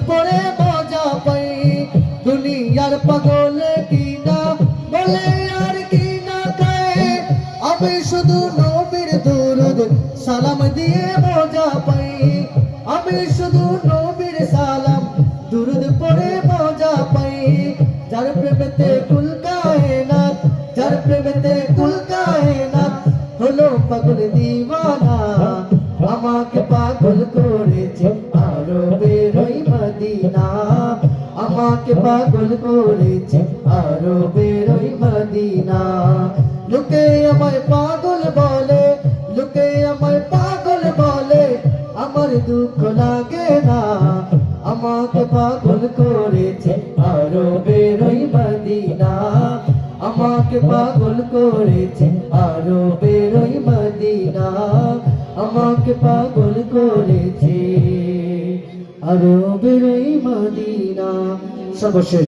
পড়ে মজা পাই দুনিয়ার পাগল কিনা বলে আর কিনা খায় আমি শুধু নবীর দুরুদ সালাম দিয়ে মজা পাই আমি শুধু নবীর সালাম দুরুদ পড়ে মজা পাই যার প্রেমেতে কুল কায়নাত যার প্রেমেতে কুল কায়নাত হলো পাগল দিওয়ানা আমাকে পাগল করেছে আরবের ওই মদিনা আমাকে পাগল করেছে আরবের ওই মদিনা লোকে আমায় পাগল বলে লোকে আমায় পাগল বলে আমার দুঃখ লাগে না আমাকে পাগল করেছে আরবের ওই মদিনা আমাকে পাগল করেছে আরবের ওই মদিনা আমাকে পাগল করেছে আরবের ওই মদিনা। সর্বশেষ